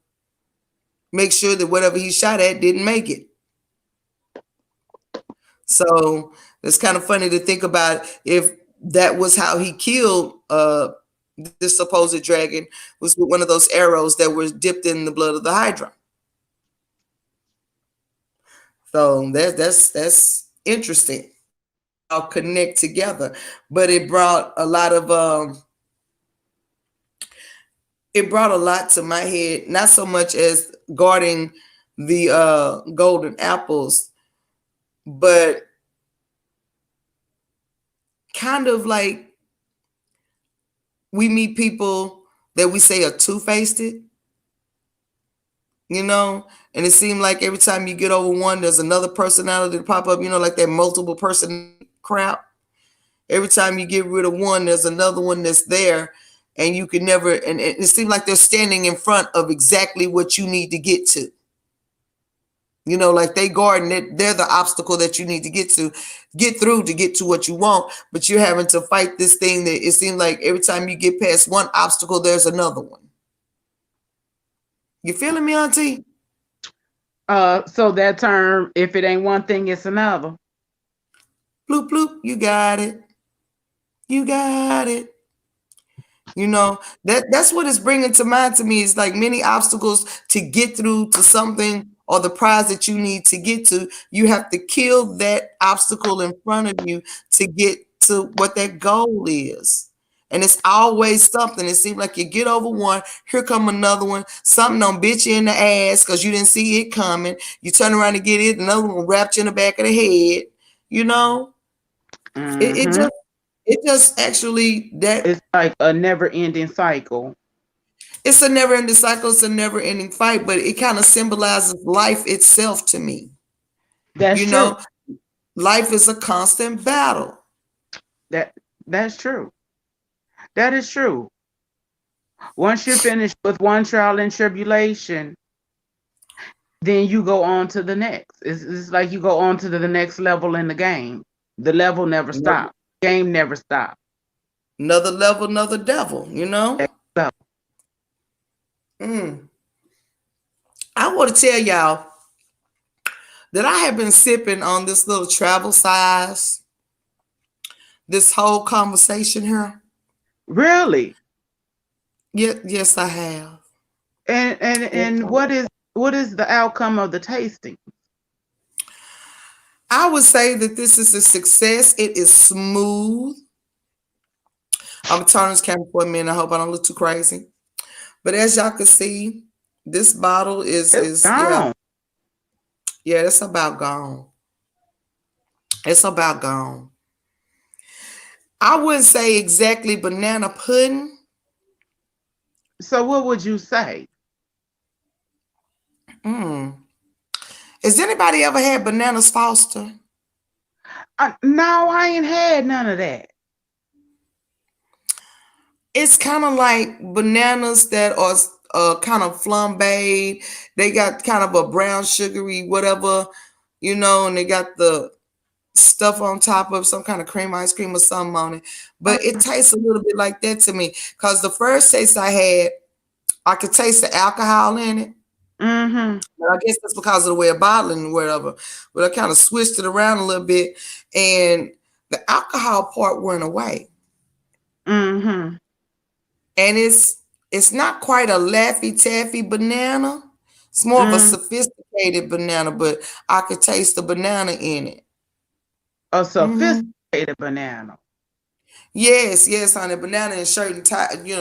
make sure that whatever he shot at didn't make it. So it's kind of funny to think about if that was how he killed this supposed dragon, was with one of those arrows that was dipped in the blood of the Hydra. So that's interesting how they all connect together. But it brought a lot to my head, not so much as guarding the golden apples, but kind of like we meet people that we say are two-faced, you know, and it seemed like every time you get over one, there's another personality to pop up, you know, like that multiple person crowd. Every time you get rid of one, there's another one that's there, and you can never, and it seems like they're standing in front of exactly what you need to get to. You know, like they guarding it, they're the obstacle that you need to get through to get to what you want. But you're having to fight this thing that it seems like every time you get past one obstacle, there's another one. You feeling me, Auntie? So that term, if it ain't one thing, it's another. Bloop bloop, you got it. You got it. You know, that's what it's bringing to mind to me. Is like many obstacles to get through to something or the prize that you need to get to. You have to kill that obstacle in front of you to get to what that goal is. And it's always something. It seems like you get over one, here come another one. Something don't bit you in the ass because you didn't see it coming. You turn around to get it, another one wrapped you in the back of the head. You know, it, it Mm-hmm. just it just actually that It's like a never-ending cycle. it's a never ending cycle, it's a never ending fight, but it kind of symbolizes life itself to me. That's You true. know, life is a constant battle. That that's true. That is true. Once you're finished with one trial and tribulation, then you go on to the next. It's like you go on to the next level in the game. The level never Another, stops. Game never stops. another level, another devil, you know? Next level. Mm. I want to tell y'all that I have been sipping on this little travel size this whole conversation here. Really? Yes, I have. And what is the outcome of the tasting? I would say that this is a success. It is smooth. I'm gonna turn this camera for a minute. I hope I don't look too crazy. But as y'all can see, this bottle It's is yeah, gone. yeah, it's about gone. It's about gone. I wouldn't say exactly banana pudding. So what would you say? Mm. Has anybody ever had bananas Foster? No, I ain't had none of that. It's kind of like bananas that are kind of flambéed. They got kind of a brown sugary whatever, you know, and they got the stuff on top of some kind of cream ice cream or something on it. But it tastes a little bit like that to me. Because the first taste I had, I could taste the alcohol in it. Mm-hmm. I guess that's because of the way of bottling or whatever. But I kind of switched it around a little bit, and the alcohol part went away. Mm-hmm. And it's not quite a Laffy Taffy banana. It's more of a Mm. sophisticated banana, but I could taste the banana in it. A Hmm. sophisticated banana. Yes, yes, honey. Banana in certain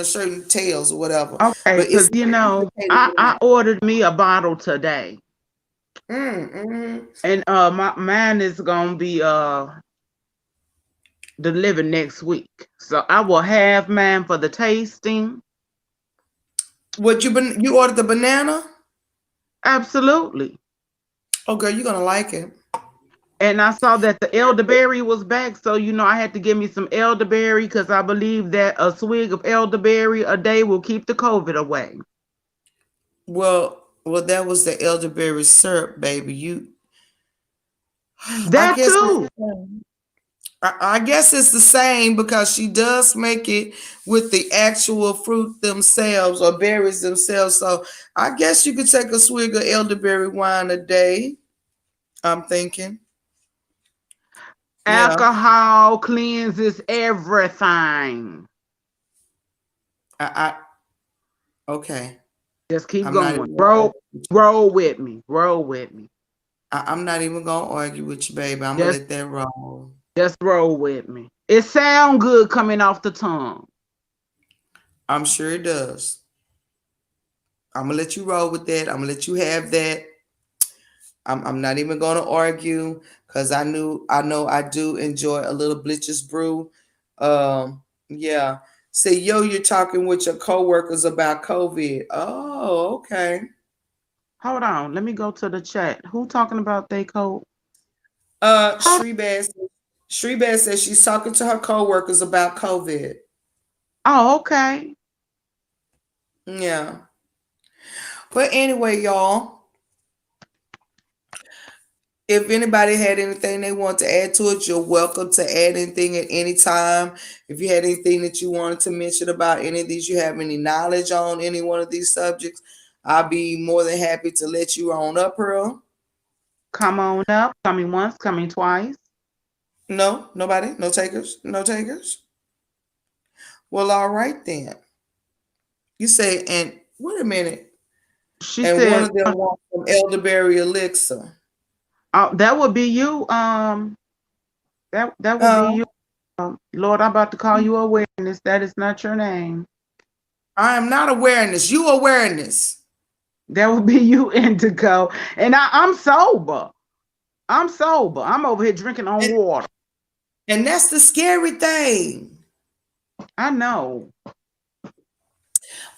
certain tails or whatever. Okay, But it's because sophisticated I banana. ordered me a bottle today. Mm-hmm. And mine is gonna be delivered next week. So I will have mine for the tasting. What you ordered the banana? Absolutely. Oh girl, you're gonna like it. And I saw that the elderberry was back, so I had to give me some elderberry because I believe that a swig of elderberry a day will keep the COVID away. Well, that was the elderberry syrup, baby. I That guess too. I guess it's the same because she does make it with the actual fruit themselves or berries themselves. So I guess you could take a swig of elderberry wine a day. I'm thinking. Yeah. Alcohol cleanses everything. I okay. Just keep I'm not going. even gonna Roll, argue with you. roll with me. Roll with me. I'm not even gonna argue with you, baby. I'm gonna Just, let that roll. just roll with me. It sound good coming off the tongue. I'm sure it does. I'm gonna let you roll with that. I'm gonna let you have that. I'm not even gonna argue because I know I do enjoy a little Blitch's brew. Yeah. Say yo, you're talking with your coworkers about COVID. Oh, okay. Hold on. Let me go to the chat. Who talking about they code? Hold. Shreebaz says she's talking to her coworkers about COVID. Oh, okay. Yeah. But anyway, y'all, if anybody had anything they want to add to it, you're welcome to add anything at any time. If you had anything that you wanted to mention about any of these, you have any knowledge on any one of these subjects, I'll be more than happy to let you on up, Pearl. Come on up. Coming once, coming twice. No, nobody, no takers, no takers. Well, all right then. You say, and wait a minute, She and one said, of them wants some elderberry elixir. "Oh, that would be you. That would be Uh, you. Lord, I'm about to call you awareness. That is not your name. I am not awareness. You awareness. That would be you, Indigo. And I'm sober. I'm sober. I'm over here drinking on And, water. and that's the scary thing. I know.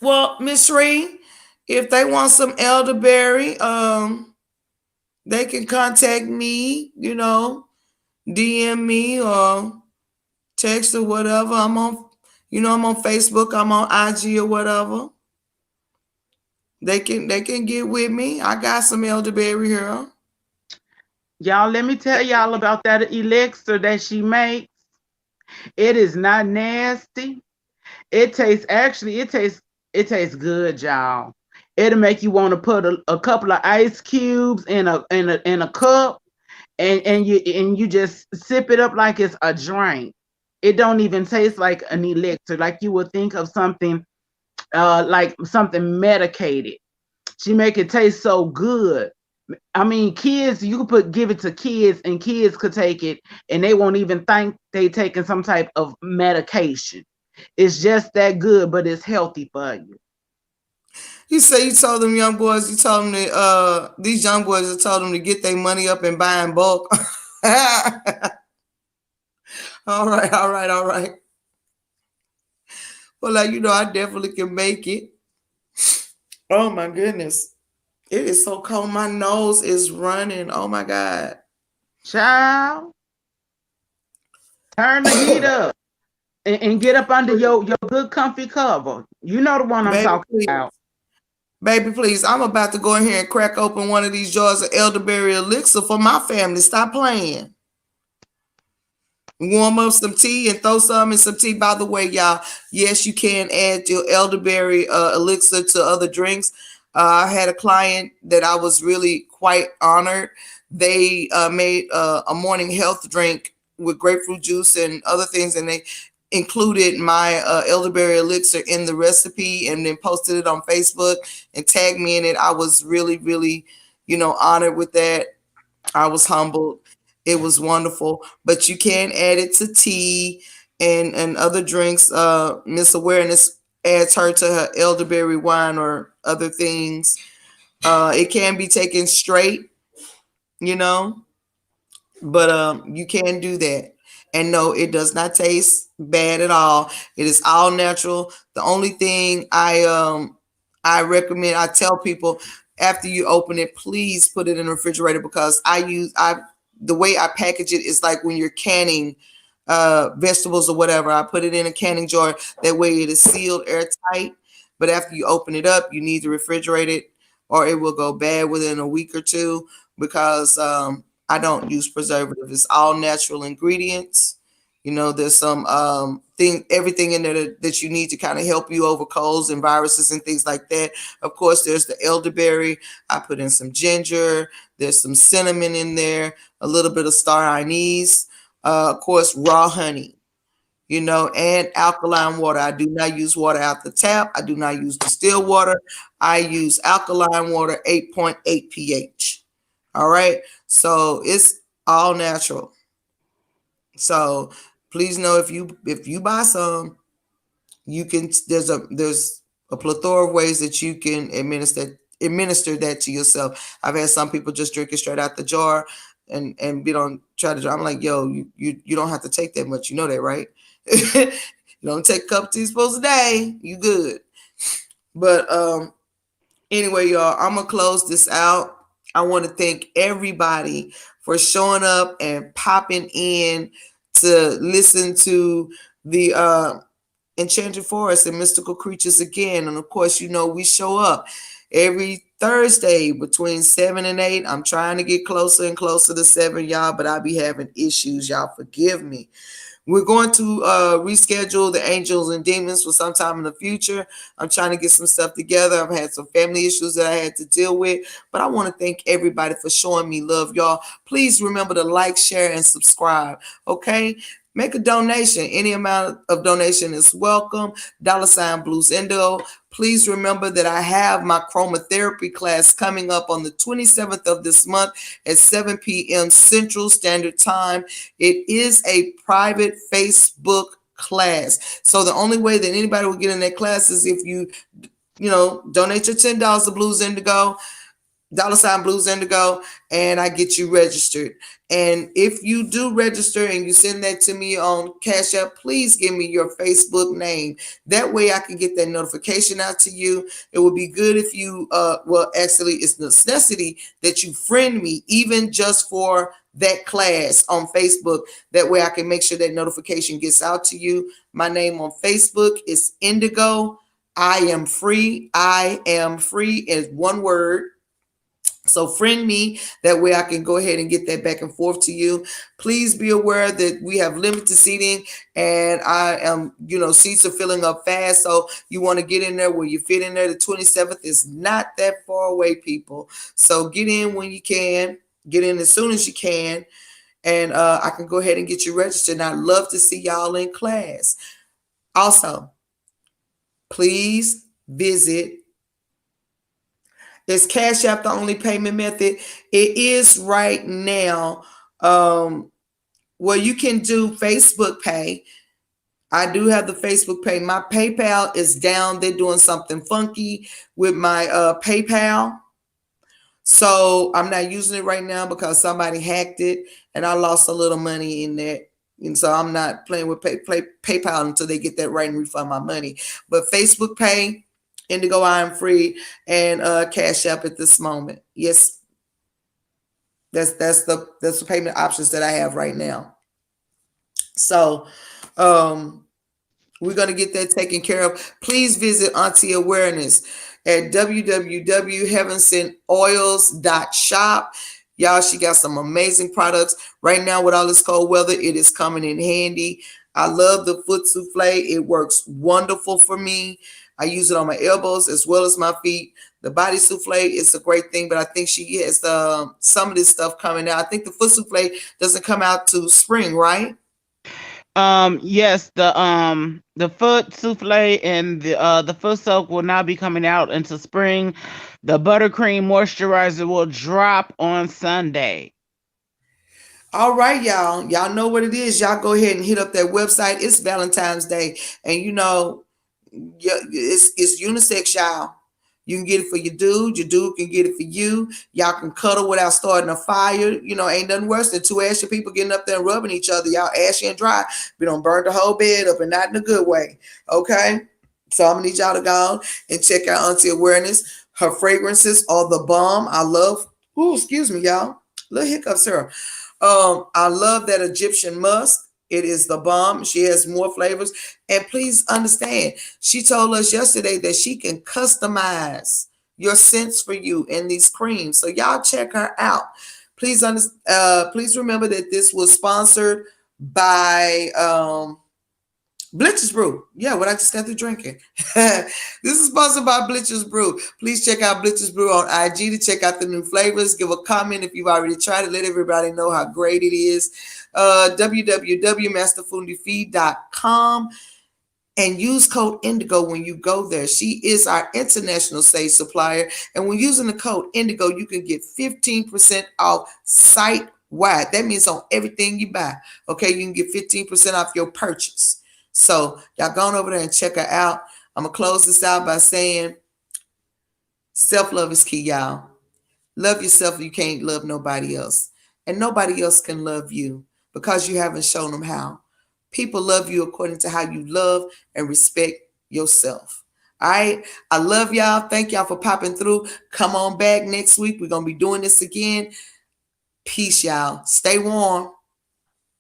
Well, Miss Ree, if they want some elderberry, they can contact me, DM me or text or whatever. I'm on Facebook, I'm on IG or whatever. They can get with me. I got some elderberry here. Y'all, let me tell y'all about that elixir that she makes. It is not nasty. It tastes good, y'all. It'll make you want to put a couple of ice cubes in a cup and you just sip it up like it's a drink. It don't even taste like an elixir, like you would think of something like something medicated. She make it taste so good. I mean, kids, you could give it to kids, and kids could take it, and they won't even think they taking some type of medication. It's just that good, but it's healthy for you. You say you told them young boys, you told them that these young boys have told them to get their money up and buy in bulk. All right, all right, all right. Well, I definitely can make it. Oh my goodness. It is so cold. My nose is running. Oh my God. Child, turn the heat up and get up under your good comfy cover. You know the one I'm Baby, talking please. about. Baby, please. I'm about to go in here and crack open one of these jars of elderberry elixir for my family. Stop playing. Warm up some tea and throw some in some tea. By the way, y'all, yes, you can add your elderberry elixir to other drinks. I had a client that I was really quite honored. They made a morning health drink with grapefruit juice and other things, and they included my elderberry elixir in the recipe and then posted it on Facebook and tagged me in it. I was really, really, honored with that. I was humbled. It was wonderful. But you can add it to tea and other drinks. Miss Awareness adds her to her elderberry wine or other things. It can be taken straight, you know, but you can do that. And no, it does not taste bad at all. It is all natural. The only thing I recommend, I tell people after you open it, please put it in the refrigerator because the way I package it is like when you're canning vegetables or whatever. I put it in a canning jar. That way it is sealed airtight. But after you open it up, you need to refrigerate it or it will go bad within a week or two because I don't use preservative. It's all natural ingredients. There's some everything in there that you need to kind of help you over colds and viruses and things like that. Of course, there's the elderberry. I put in some ginger. There's some cinnamon in there, a little bit of star anise, of course, raw honey, and alkaline water. I do not use water out the tap. I do not use distilled water. I use alkaline water, 8.8 pH. All right. So it's all natural. So please know if you buy some, you can there's a plethora of ways that you can administer that to yourself. I've had some people just drink it straight out the jar and be on try to. I'm like, yo, you don't have to take that much. You know that, right? You don't take a cup of teaspoons a day. You good. But anyway, y'all, I'm gonna close this out. I want to thank everybody for showing up and popping in to listen to the Enchanted Forest and Mystical Creatures again. And of course, we show up every Thursday between 7 and 8. I'm trying to get closer and closer to 7, y'all, but I be having issues. Y'all forgive me. We're going to reschedule the Angels and Demons for sometime in the future. I'm trying to get some stuff together. I've had some family issues that I had to deal with, but I want to thank everybody for showing me love, y'all. Please remember to like, share, and subscribe, okay? Make a donation. Any amount of donation is welcome. $ Blues Indigo. Please remember that I have my Chroma therapy class coming up on the 27th of this month at 7 p.m. Central Standard Time. It is a private Facebook class. So the only way that anybody will get in that class is if you donate your $10 to Blues Indigo, $Blues Indigo, and I get you registered. And if you do register and you send that to me on Cash App, please give me your Facebook name. That way I can get that notification out to you. It would be good if you, actually, it's necessity that you friend me, even just for that class on Facebook. That way I can make sure that notification gets out to you. My name on Facebook is Indigo. I am free. I am free is one word. So friend me, that way I can go ahead and get that back and forth to you. Please be aware that we have limited seating, and seats are filling up fast. So you want to get in there where you fit in there. The 27th is not that far away, people. So get in when you can, get in as soon as you can, and I can go ahead and get you registered. And I'd love to see y'all in class. Also, please visit. Is Cash App the only payment method? It is right now. You can do Facebook Pay. I do have the Facebook Pay. My PayPal is down. They're doing something funky with my PayPal. So I'm not using it right now because somebody hacked it and I lost a little money in that. And so I'm not playing with PayPal until they get that right and refund my money. But Facebook Pay, Indigo, I am free, and Cash App at this moment. Yes, that's the payment options that I have right now. So we're gonna get that taken care of. Please visit Auntie Awareness at www.heavenscentoils.shop. Y'all, she got some amazing products right now with all this cold weather. It is coming in handy. I love the foot souffle. It works wonderful for me. I use it on my elbows as well as my feet. The body souffle is a great thing, but I think she has some of this stuff coming out. I think the foot souffle doesn't come out to spring, right? Yes, the foot souffle and the foot soak will now be coming out into spring. The buttercream moisturizer will drop on Sunday. All right, y'all. Y'all know what it is. Y'all go ahead and hit up that website. It's Valentine's Day, and it's unisex, y'all. You can get it for your dude can get it for you. Y'all can cuddle without starting a fire. Ain't nothing worse than two ashy people getting up there and rubbing each other. Y'all ashy and dry. We don't burn the whole bed up, and not in a good way. Okay? So I'm gonna need y'all to go and check out Auntie Awareness. Her fragrances are the bomb. I love, excuse me, y'all. Little hiccups here. I love that Egyptian musk. It is the bomb. She has more flavors. And please understand, she told us yesterday that she can customize your scents for you in these creams. So y'all check her out. Please remember that this was sponsored by Blitcher's Brew. Yeah, what I just got through drinking. This is sponsored by Blitcher's Brew. Please check out Blitcher's Brew on IG to check out the new flavors. Give a comment if you've already tried it. Let everybody know how great it is. www.masterfundifeed.com and use code Indigo when you go there. She is our international sage supplier. And when using the code Indigo, you can get 15% off site-wide. That means on everything you buy. Okay, you can get 15% off your purchase. So y'all go on over there and check her out. I'm going to close this out by saying self-love is key, y'all. Love yourself if you can't love nobody else. And nobody else can love you because you haven't shown them how. People love you according to how you love and respect yourself. All right. I love y'all. Thank y'all for popping through. Come on back next week. We're going to be doing this again. Peace, y'all. Stay warm.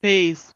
Peace.